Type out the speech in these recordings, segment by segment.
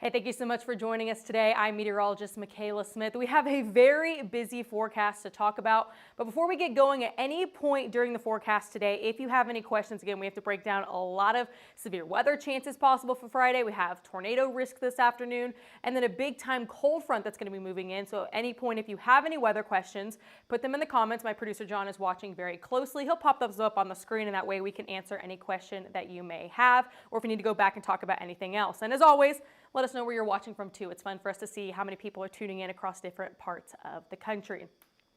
Hey, thank you so much for joining us today. I'm meteorologist Michaela Smith. We have a very busy forecast to talk about, but before we get going, at any point during the forecast today, if you have any questions, again, we have to break down a lot of severe weather chances possible for Friday. We have tornado risk this afternoon, and then a big time cold front that's going to be moving in. So at any point, if you have any weather questions, put them in the comments. My producer John is watching very closely. He'll pop those up on the screen, and that way we can answer any question that you may have, or if you need to go back and talk about anything else. And as always, let us know where you're watching from too. It's fun for us to see how many people are tuning in across different parts of the country.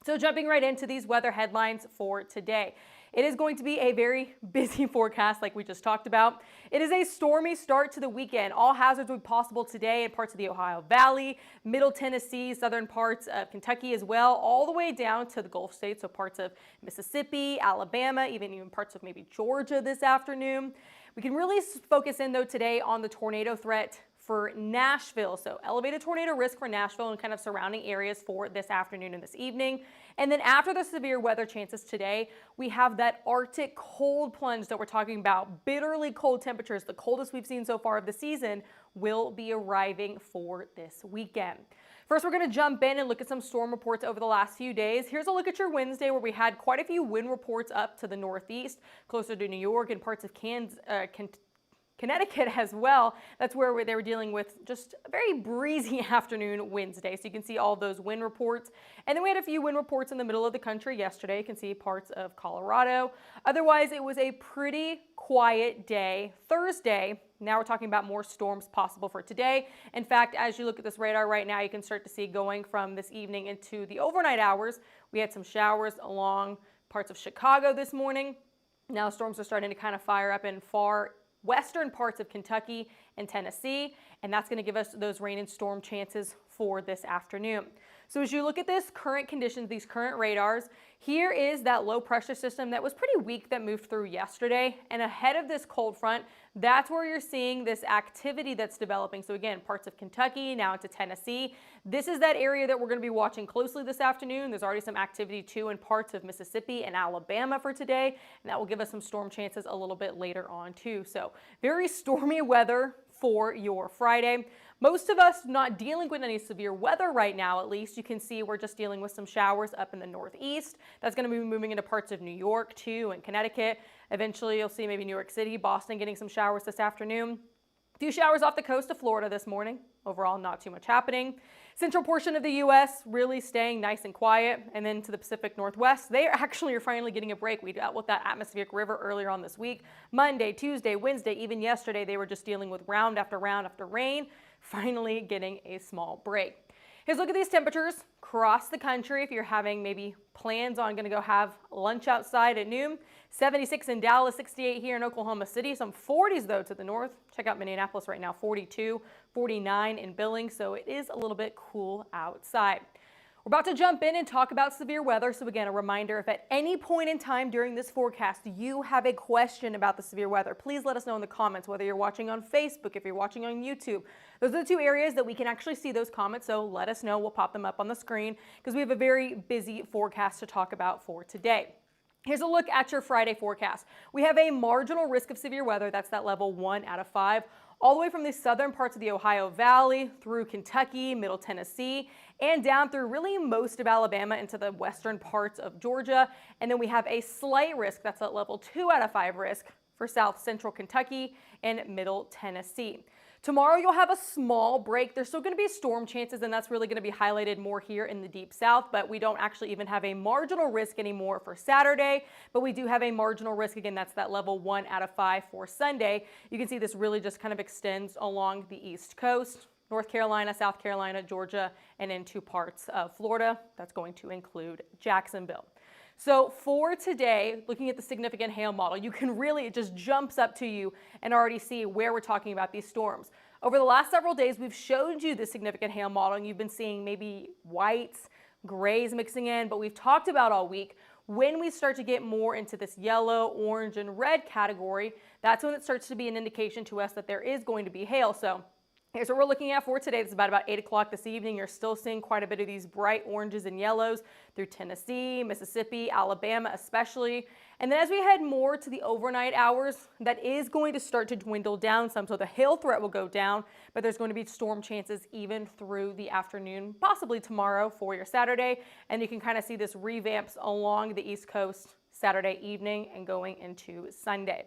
So jumping right into these weather headlines for today. It is going to be a very busy forecast like we just talked about. It is a stormy start to the weekend. All hazards will be possible today in parts of the Ohio Valley, Middle Tennessee, southern parts of Kentucky as well, all the way down to the Gulf states, so parts of Mississippi, Alabama, even parts of maybe Georgia this afternoon. We can really focus in though today on the tornado threat for Nashville. So elevated tornado risk for Nashville and kind of surrounding areas for this afternoon and this evening. And then after the severe weather chances today, we have that Arctic cold plunge that we're talking about. Bitterly cold temperatures, the coldest we've seen so far of the season, will be arriving for this weekend. First, we're going to jump in and look at some storm reports over the last few days. Here's a look at your Wednesday where we had quite a few wind reports up to the northeast, closer to New York and parts of Connecticut as well. That's where they were dealing with just a very breezy afternoon Wednesday. So you can see all those wind reports. And then we had a few wind reports in the middle of the country yesterday. You can see parts of Colorado. Otherwise, it was a pretty quiet day. Thursday, now we're talking about more storms possible for today. In fact, as you look at this radar right now, you can start to see going from this evening into the overnight hours. We had some showers along parts of Chicago this morning. Now storms are starting to kind of fire up in far western parts of Kentucky and Tennessee, and that's going to give us those rain and storm chances for this afternoon. So as you look at this current conditions, these current radars, here is that low pressure system that was pretty weak that moved through yesterday, and ahead of this cold front, that's where you're seeing this activity that's developing. So again, parts of Kentucky, now into Tennessee. This is that area that we're going to be watching closely this afternoon. There's already some activity too in parts of Mississippi and Alabama for today, and that will give us some storm chances a little bit later on too. So very stormy weather for your Friday. Most of us not dealing with any severe weather right now, at least. You can see we're just dealing with some showers up in the northeast. That's going to be moving into parts of New York too and Connecticut. Eventually you'll see maybe New York City, Boston getting some showers this afternoon. A few showers off the coast of Florida this morning. Overall, not too much happening. Central portion of the U.S. really staying nice and quiet. And then to the Pacific Northwest, they actually are finally getting a break. We dealt with that atmospheric river earlier on this week. Monday, Tuesday, Wednesday, even yesterday, they were just dealing with round after rain, finally getting a small break. Here's a look at these temperatures across the country. If you're having maybe plans on going to go have lunch outside at noon, 76 in Dallas, 68 here in Oklahoma City, some 40s though to the north. Check out Minneapolis right now, 42, 49 in Billings, so it is a little bit cool outside. We're about to jump in and talk about severe weather. So again, a reminder, if at any point in time during this forecast you have a question about the severe weather, please let us know in the comments, whether you're watching on Facebook, if you're watching on YouTube. Those are the two areas that we can actually see those comments, so let us know. We'll pop them up on the screen because we have a very busy forecast to talk about for today. Here's a look at your Friday forecast. We have a marginal risk of severe weather. That's that level 1 out of 5. All the way from the southern parts of the Ohio Valley through Kentucky, Middle Tennessee, and down through really most of Alabama into the western parts of Georgia. And then we have a slight risk, that's at level 2 out of 5 risk for south central Kentucky and Middle Tennessee. Tomorrow you'll have a small break. There's still going to be storm chances, and that's really going to be highlighted more here in the deep south, but we don't actually even have a marginal risk anymore for Saturday, but we do have a marginal risk. Again, that's that level 1 out of 5 for Sunday. You can see this really just kind of extends along the East Coast, North Carolina, South Carolina, Georgia, and into parts of Florida. That's going to include Jacksonville. So for today, looking at the significant hail model, you can really, it just jumps up to you and already see where we're talking about these storms. Over the last several days, we've showed you the significant hail model, and you've been seeing maybe whites, grays mixing in, but we've talked about all week, when we start to get more into this yellow, orange, and red category, that's when it starts to be an indication to us that there is going to be hail. So Here's what we're looking at for today. It's about 8 o'clock this evening. You're still seeing quite a bit of these bright oranges and yellows through Tennessee, Mississippi, Alabama especially. And then as we head more to the overnight hours, that is going to start to dwindle down some. So the hail threat will go down, but there's going to be storm chances even through the afternoon, possibly tomorrow for your Saturday. And you can kind of see this revamps along the East Coast Saturday evening and going into Sunday.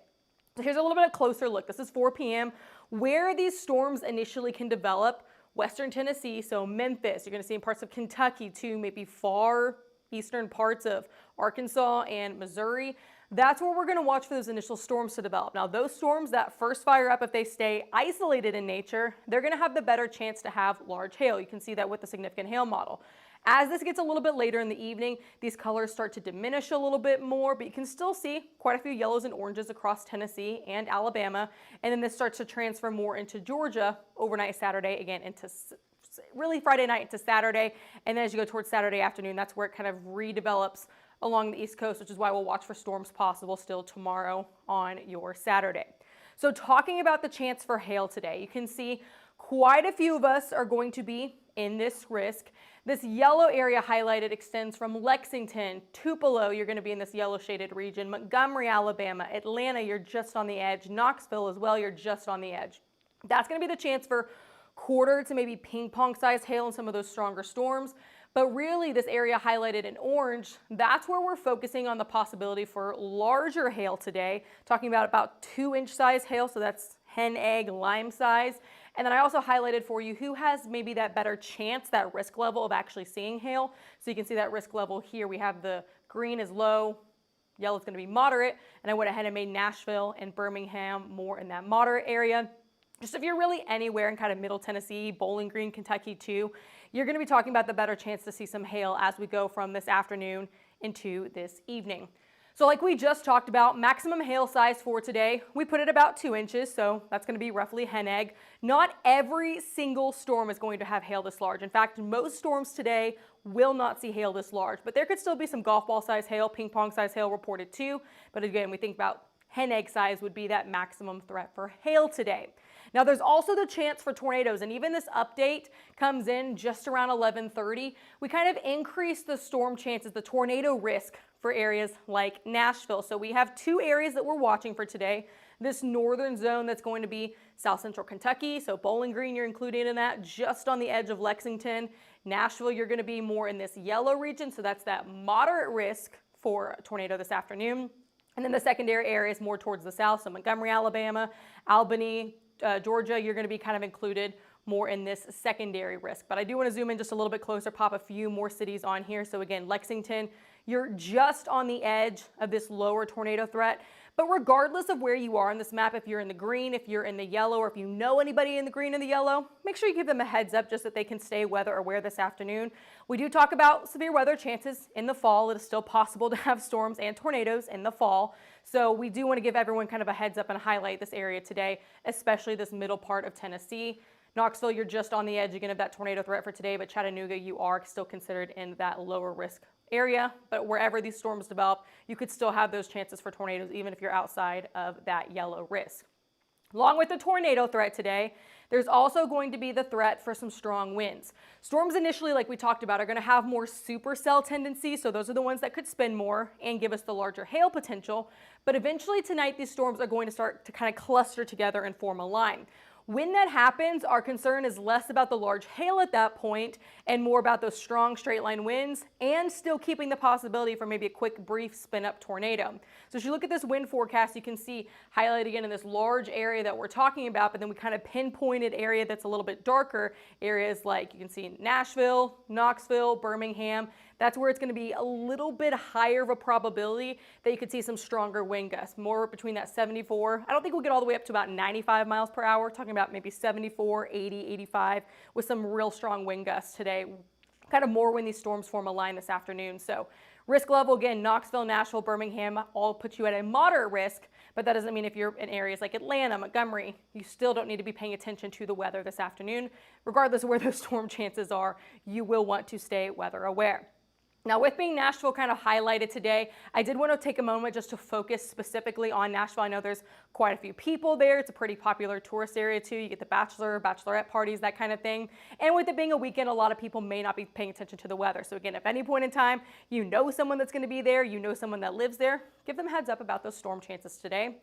So here's a little bit of closer look. This is 4 p.m. where these storms initially can develop. Western Tennessee, so Memphis, you're going to see in parts of Kentucky too, maybe far eastern parts of Arkansas and Missouri. That's where we're going to watch for those initial storms to develop. Now, those storms that first fire up, if they stay isolated in nature, they're going to have the better chance to have large hail. You can see that with the significant hail model. As this gets a little bit later in the evening, these colors start to diminish a little bit more, but you can still see quite a few yellows and oranges across Tennessee and Alabama. And then this starts to transfer more into Georgia overnight Saturday, again into really Friday night into Saturday. And then as you go towards Saturday afternoon, that's where it kind of redevelops along the East Coast, which is why we'll watch for storms possible still tomorrow on your Saturday. So talking about the chance for hail today, you can see quite a few of us are going to be in this risk. This yellow area highlighted extends from Lexington, Tupelo, you're going to be in this yellow shaded region, Montgomery, Alabama, Atlanta, you're just on the edge, Knoxville as well, you're just on the edge. That's going to be the chance for quarter to maybe ping pong size hail in some of those stronger storms. But really this area highlighted in orange, that's where we're focusing on the possibility for larger hail today, talking about 2-inch size hail, so that's hen, egg, lime size. And then I also highlighted for you who has maybe that better chance, that risk level of actually seeing hail. So you can see that risk level here. We have the green is low, yellow is going to be moderate, and I went ahead and made Nashville and Birmingham more in that moderate area. Just if you're really anywhere in kind of Middle Tennessee, Bowling Green, Kentucky too, you're going to be talking about the better chance to see some hail as we go from this afternoon into this evening. So like we just talked about, maximum hail size for today, we put it about 2 inches, so that's going to be roughly hen egg. Not every single storm is going to have hail this large. In fact, most storms today will not see hail this large, but there could still be some golf ball size hail, ping pong size hail reported too. But again, we think about hen egg size would be that maximum threat for hail today. Now there's also the chance for tornadoes, and even this update comes in just around 11:30. We kind of increase the storm chances, the tornado risk for areas like Nashville. So we have 2 areas that we're watching for today. This northern zone that's going to be south central Kentucky, so Bowling Green you're included in that, just on the edge of Lexington. Nashville you're going to be more in this yellow region, so that's that moderate risk for a tornado this afternoon. And then the secondary area is more towards the south, so Montgomery, Alabama, Albany, Georgia, you're going to be kind of included more in this secondary risk. But I do want to zoom in just a little bit closer, pop a few more cities on here. So again, Lexington, you're just on the edge of this lower tornado threat. But regardless of where you are on this map, if you're in the green, if you're in the yellow, or if you know anybody in the green and the yellow, make sure you give them a heads up just that they can stay weather aware this afternoon. We do talk about severe weather chances in the fall. It is still possible to have storms and tornadoes in the fall. So we do want to give everyone kind of a heads up and highlight this area today, especially this middle part of Tennessee. Knoxville, you're just on the edge again of that tornado threat for today, but Chattanooga, you are still considered in that lower risk area. But wherever these storms develop, you could still have those chances for tornadoes, even if you're outside of that yellow risk. Along with the tornado threat today, there's also going to be the threat for some strong winds. Storms initially, like we talked about, are going to have more supercell tendency, so those are the ones that could spin more and give us the larger hail potential. But eventually tonight, these storms are going to start to kind of cluster together and form a line. When that happens, our concern is less about the large hail at that point and more about those strong straight line winds and still keeping the possibility for maybe a quick brief spin up tornado. So as you look at this wind forecast, you can see highlighted again in this large area that we're talking about, but then we kind of pinpointed area that's a little bit darker, areas like you can see Nashville, Knoxville, Birmingham. That's where it's going to be a little bit higher of a probability that you could see some stronger wind gusts, more between that 74. I don't think we'll get all the way up to about 95 miles per hour, talking about maybe 74, 80, 85 with some real strong wind gusts today, kind of more when these storms form a line this afternoon. So risk level, again, Knoxville, Nashville, Birmingham, all put you at a moderate risk, but that doesn't mean if you're in areas like Atlanta, Montgomery, you still don't need to be paying attention to the weather this afternoon. Regardless of where those storm chances are, you will want to stay weather aware. Now, with being Nashville kind of highlighted today, I did want to take a moment just to focus specifically on Nashville. I know there's quite a few people there. It's a pretty popular tourist area too. You get the bachelor, bachelorette parties, that kind of thing. And with it being a weekend, a lot of people may not be paying attention to the weather. So again, if any point in time you know someone that's going to be there, you know someone that lives there, give them a heads up about those storm chances today.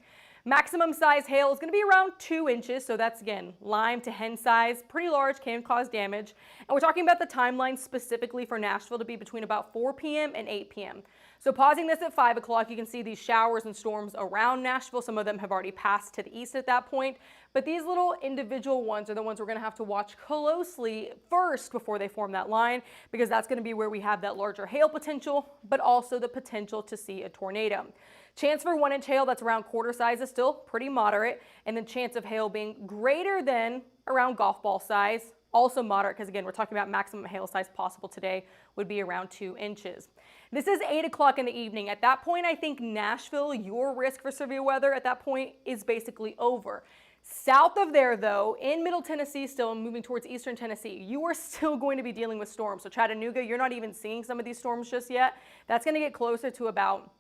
Maximum size hail is going to be around 2 inches, so that's again lime to hen size, pretty large, can cause damage. And we're talking about the timeline specifically for Nashville to be between about 4 p.m. and 8 p.m. So pausing this at 5 o'clock, you can see these showers and storms around Nashville. Some of them have already passed to the east at that point, but these little individual ones are the ones we're going to have to watch closely first before they form that line, because that's going to be where we have that larger hail potential, but also the potential to see a tornado. Chance for 1 inch hail that's around quarter size is still pretty moderate, and the chance of hail being greater than around golf ball size, also moderate, because again, we're talking about maximum hail size possible today would be around 2 inches. This is 8 o'clock in the evening. At that point, I think Nashville, your risk for severe weather at that point is basically over. South of there, though, in Middle Tennessee still, and moving towards Eastern Tennessee, you are still going to be dealing with storms. So Chattanooga, you're not even seeing some of these storms just yet. That's going to get closer to about,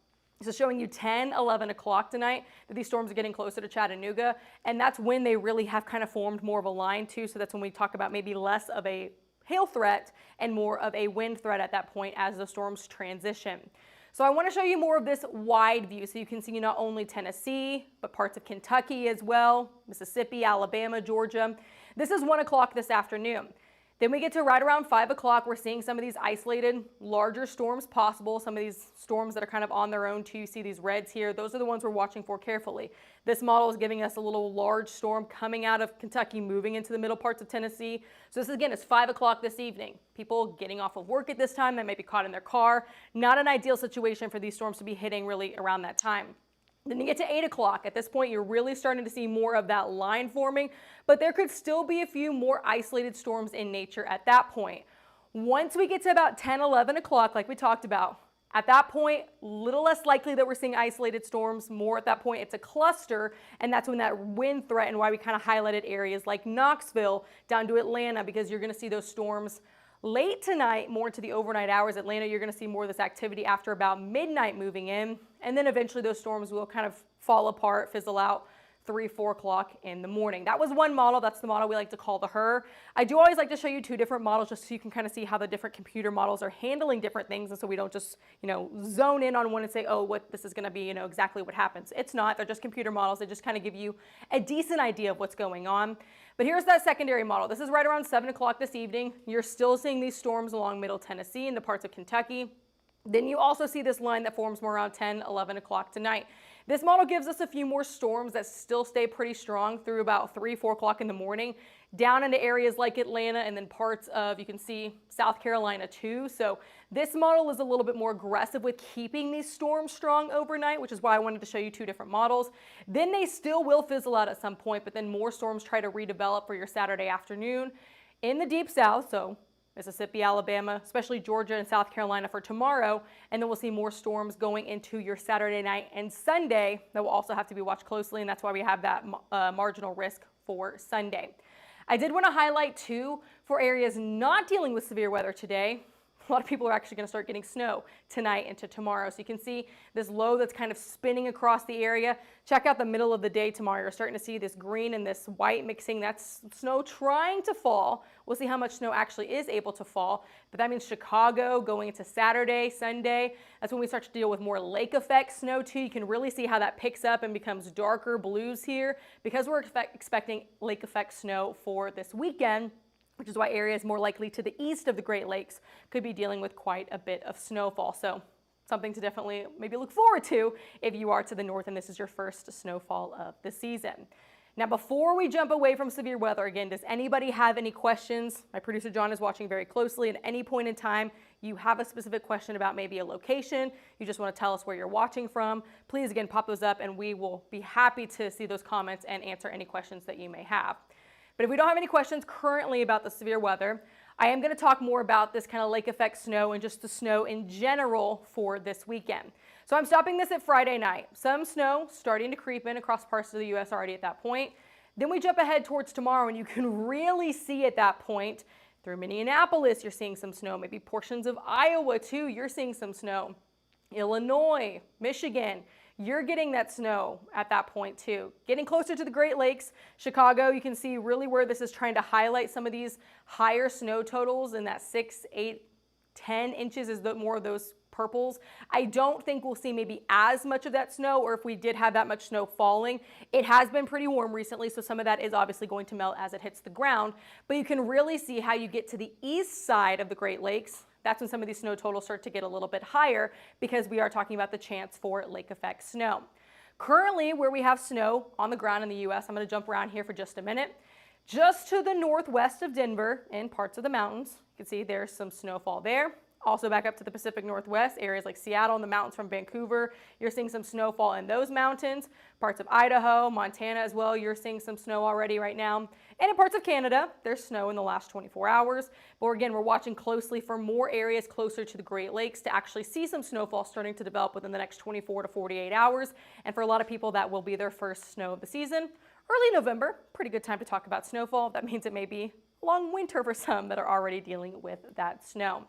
so showing you 10, 11 o'clock tonight that these storms are getting closer to Chattanooga. And that's when they really have kind of formed more of a line too. So that's when we talk about maybe less of a hail threat and more of a wind threat at that point as the storms transition. So I want to show you more of this wide view so you can see not only Tennessee, but parts of Kentucky as well, Mississippi, Alabama, Georgia. This is 1 o'clock this afternoon. Then we get to right around 5 o'clock. We're seeing some of these isolated larger storms possible. Some of these storms that are kind of on their own too. You see these reds here. Those are the ones we're watching for carefully. This model is giving us a little large storm coming out of Kentucky, moving into the middle parts of Tennessee. So this again is 5 o'clock this evening. People getting off of work at this time, they may be caught in their car. Not an ideal situation for these storms to be hitting really around that time. Then you get to 8 o'clock. At this point, you're really starting to see more of that line forming, but there could still be a few more isolated storms in nature at that point. Once we get to about 10, 11 o'clock, like we talked about, at that point, little less likely that we're seeing isolated storms. More at that point, it's a cluster, and that's when that wind threat and why we kind of highlighted areas like Knoxville down to Atlanta, because you're going to see those storms late tonight, more into the overnight hours. Atlanta, you're going to see more of this activity after about midnight moving in, and then eventually those storms will kind of fall apart, fizzle out 3, 4 o'clock in the morning. That was one model. That's the model we like to call the HER. I do always like to show you 2 different models just so you can kind of see how the different computer models are handling different things, and so we don't just, zone in on one and say, oh, what this is going to be, exactly what happens. It's not. They're just computer models. They just kind of give you a decent idea of what's going on. But here's that secondary model. This is right around 7 o'clock this evening. You're still seeing these storms along Middle Tennessee and the parts of Kentucky. Then you also see this line that forms more around 10, 11 o'clock tonight. This model gives us a few more storms that still stay pretty strong through about 3, 4 o'clock in the morning, down into areas like Atlanta and then parts of, you can see, South Carolina too. So this model is a little bit more aggressive with keeping these storms strong overnight, which is why I wanted to show you 2 different models. Then they still will fizzle out at some point, but then more storms try to redevelop for your Saturday afternoon in the deep south. So Mississippi, Alabama, especially Georgia and South Carolina for tomorrow, and then we'll see more storms going into your Saturday night and Sunday that will also have to be watched closely, and that's why we have that marginal risk for Sunday. I did want to highlight too, for areas not dealing with severe weather today, a lot of people are actually going to start getting snow tonight into tomorrow. So you can see this low that's kind of spinning across the area. Check out the middle of the day tomorrow. You're starting to see this green and this white mixing. That's snow trying to fall. We'll see how much snow actually is able to fall. But that means Chicago going into Saturday, Sunday. That's when we start to deal with more lake effect snow too. You can really see how that picks up and becomes darker blues here because we're expecting lake effect snow for this weekend, which is why areas more likely to the east of the Great Lakes could be dealing with quite a bit of snowfall. So something to definitely maybe look forward to if you are to the north and this is your first snowfall of the season. Now, before we jump away from severe weather, again, does anybody have any questions? My producer John is watching very closely. At any point in time, you have a specific question about maybe a location, you just want to tell us where you're watching from, please again pop those up and we will be happy to see those comments and answer any questions that you may have. But if we don't have any questions currently about the severe weather, I am going to talk more about this kind of lake effect snow and just the snow in general for this weekend. So I'm stopping this at Friday night. Some snow starting to creep in across parts of the U.S. already at that point. Then we jump ahead towards tomorrow and you can really see at that point Through Minneapolis, you're seeing some snow. Maybe portions of Iowa too, you're seeing some snow. Illinois, Michigan, you're getting that snow at that point too. Getting closer to the Great Lakes, Chicago, you can see really where this is trying to highlight some of these higher snow totals, and that 6, 8, 10 inches is more of those purples. I don't think we'll see maybe as much of that snow, or if we did have that much snow falling. It has been pretty warm recently, so some of that is obviously going to melt as it hits the ground, but you can really see how you get to the east side of the Great Lakes. That's when some of these snow totals start to get a little bit higher, because we are talking about the chance for lake effect snow. Currently, where we have snow on the ground in the U.S., I'm going to jump around here for just a minute. Just to the northwest of Denver and parts of the mountains, you can see there's some snowfall there. Also back up to the Pacific Northwest, areas like Seattle and the mountains from Vancouver, you're seeing some snowfall in those mountains. Parts of Idaho, Montana as well, you're seeing some snow already right now. And in parts of Canada, there's snow in the last 24 hours. But again, we're watching closely for more areas closer to the Great Lakes to actually see some snowfall starting to develop within the next 24 to 48 hours. And for a lot of people, that will be their first snow of the season. Early November, pretty good time to talk about snowfall. That means it may be a long winter for some that are already dealing with that snow.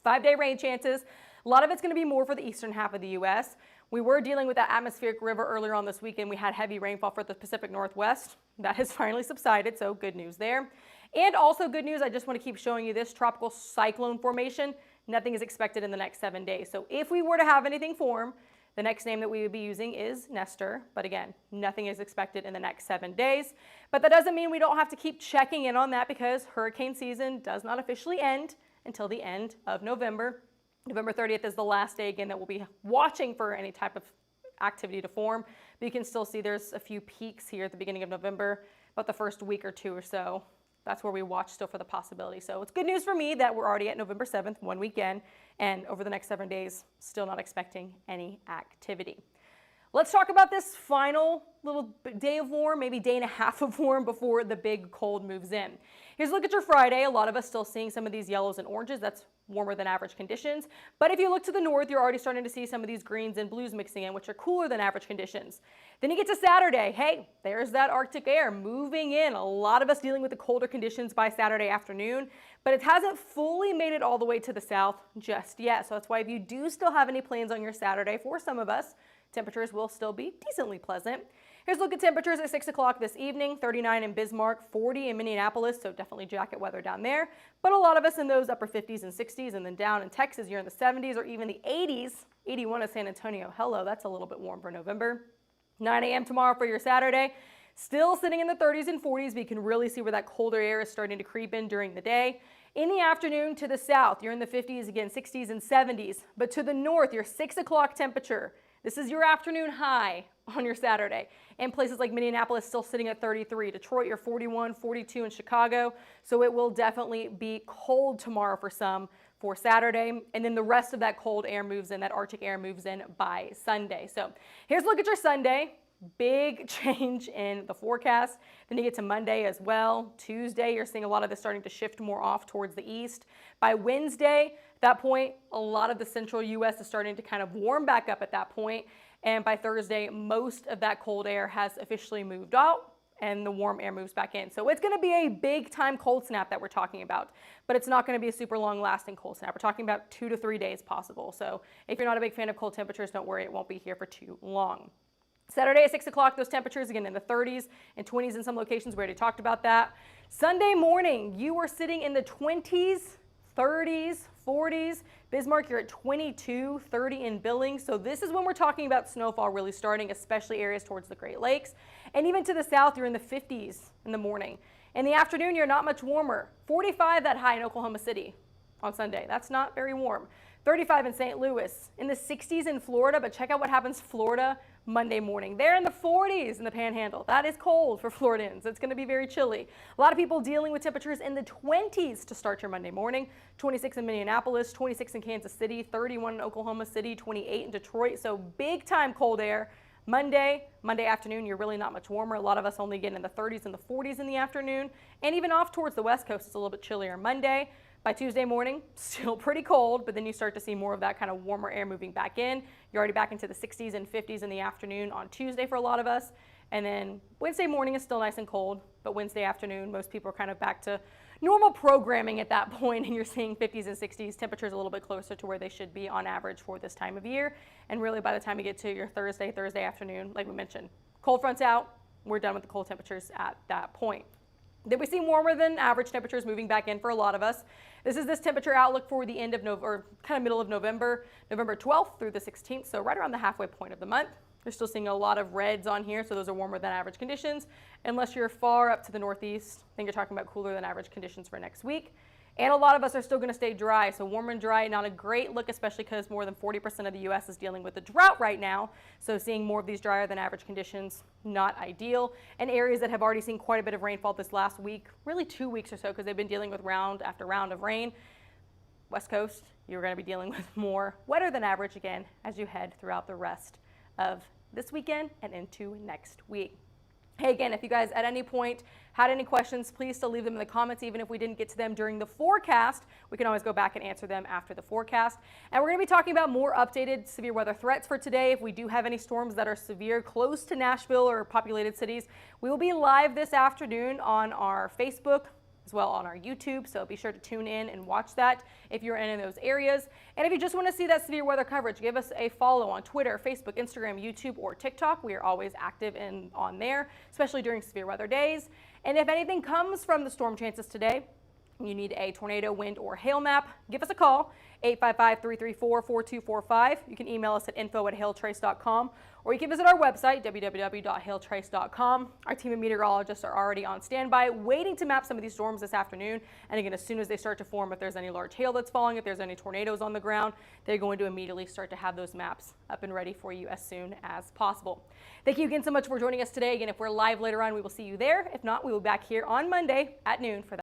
5-day rain chances. A lot of it's going to be more for the eastern half of the U.S. We were dealing with that atmospheric river earlier on this weekend. We had heavy rainfall for the Pacific Northwest. That has finally subsided, so good news there. And also good news, I just want to keep showing you this tropical cyclone formation. Nothing is expected in the next 7 days. So if we were to have anything form, the next name that we would be using is Nestor. But again, nothing is expected in the next 7 days. But that doesn't mean we don't have to keep checking in on that, because hurricane season does not officially end until the end of November. November 30th is the last day again that we'll be watching for any type of activity to form. But you can still see there's a few peaks here at the beginning of November, about the first week or two or so. That's where we watch still for the possibility. So it's good news for me that we're already at November 7th, one weekend, and over the next 7 days, still not expecting any activity. Let's talk about this final little day of warm, maybe day and a half of warm before the big cold moves in. Here's a look at your Friday. A lot of us still seeing some of these yellows and oranges. That's warmer than average conditions. But if you look to the north, you're already starting to see some of these greens and blues mixing in, which are cooler than average conditions. Then you get to Saturday. Hey, there's that Arctic air moving in. A lot of us dealing with the colder conditions by Saturday afternoon, but it hasn't fully made it all the way to the south just yet. So that's why if you do still have any plans on your Saturday, for some of us, temperatures will still be decently pleasant. Here's a look at temperatures at 6 o'clock this evening. 39 in Bismarck, 40 in Minneapolis, so definitely jacket weather down there. But a lot of us in those upper 50s and 60s, and then down in Texas, you're in the 70s or even the 80s. 81 in San Antonio. Hello, that's a little bit warm for November. 9 a.m. tomorrow for your Saturday. Still sitting in the 30s and 40s, but you can really see where that colder air is starting to creep in during the day. In the afternoon to the south, you're in the 50s again, 60s and 70s. But to the north, your 6 o'clock temperature. This is your afternoon high on your Saturday. And places like Minneapolis still sitting at 33. Detroit, you're 41, 42 in Chicago. So it will definitely be cold tomorrow for some for Saturday. And then the rest of that cold air moves in, that Arctic air moves in by Sunday. So here's a look at your Sunday. Big change in the forecast. Then you get to Monday as well. Tuesday, you're seeing a lot of this starting to shift more off towards the east. By Wednesday, at that point, a lot of the central U.S. is starting to kind of warm back up at that point. And by Thursday, most of that cold air has officially moved out and the warm air moves back in. So it's going to be a big time cold snap that we're talking about, but it's not going to be a super long lasting cold snap. We're talking about 2 to 3 days possible. So if you're not a big fan of cold temperatures, don't worry, it won't be here for too long. Saturday at 6 o'clock, those temperatures again in the 30s and 20s in some locations. We already talked about that. Sunday morning, you are sitting in the 20s, 30s, 40s. Bismarck, you're at 22, 30 in Billings. So this is when we're talking about snowfall really starting, especially areas towards the Great Lakes. And even to the south, you're in the 50s in the morning. In the afternoon, you're not much warmer. 45 that high in Oklahoma City on Sunday. That's not very warm. 35 in St. Louis. In the 60s in Florida, but check out what happens Florida Monday morning. They're in the 40s in the Panhandle. That is cold for Floridians. It's going to be very chilly. A lot of people dealing with temperatures in the 20s to start your Monday morning. 26 in Minneapolis, 26 in Kansas City, 31 in Oklahoma City, 28 in Detroit. So big time cold air. Monday afternoon, you're really not much warmer. A lot of us only get in the 30s and the 40s in the afternoon. And even off towards the West Coast, it's a little bit chillier Monday. By Tuesday morning, still pretty cold, but then you start to see more of that kind of warmer air moving back in. You're already back into the 60s and 50s in the afternoon on Tuesday for a lot of us. And then Wednesday morning is still nice and cold, but Wednesday afternoon, most people are kind of back to normal programming at that point, and you're seeing 50s and 60s, temperatures a little bit closer to where they should be on average for this time of year. And really by the time you get to your Thursday afternoon, like we mentioned, cold front's out, we're done with the cold temperatures at that point. Then we see warmer than average temperatures moving back in for a lot of us. This is this temperature outlook for the end of November, or kind of middle of November, November 12th through the 16th, so right around the halfway point of the month. We're still seeing a lot of reds on here, so those are warmer than average conditions. Unless you're far up to the northeast, I think you're talking about cooler than average conditions for next week. And a lot of us are still going to stay dry, so warm and dry, not a great look, especially because more than 40% of the U.S. is dealing with a drought right now. So seeing more of these drier than average conditions, not ideal. And areas that have already seen quite a bit of rainfall this last week, really 2 weeks or so, because they've been dealing with round after round of rain. West Coast, you're going to be dealing with more wetter than average again as you head throughout the rest of this weekend and into next week. Hey, again, if you guys at any point had any questions, please still leave them in the comments. Even if we didn't get to them during the forecast, we can always go back and answer them after the forecast. And we're going to be talking about more updated severe weather threats for today. If we do have any storms that are severe close to Nashville or populated cities, we will be live this afternoon on our Facebook, as well on our YouTube, so be sure to tune in and watch that if you're in those areas. And if you just want to see that severe weather coverage, give us a follow on Twitter, Facebook, Instagram, YouTube, or TikTok. We are always active on there, especially during severe weather days. And if anything comes from the storm chances today, you need a tornado, wind, or hail map, give us a call, 855-334-4245. You can email us at info@hailtrace.com, or you can visit our website, www.hailtrace.com. Our team of meteorologists are already on standby, waiting to map some of these storms this afternoon. And again, as soon as they start to form, if there's any large hail that's falling, if there's any tornadoes on the ground, they're going to immediately start to have those maps up and ready for you as soon as possible. Thank you again so much for joining us today. Again, if we're live later on, we will see you there. If not, we will be back here on Monday at noon for that.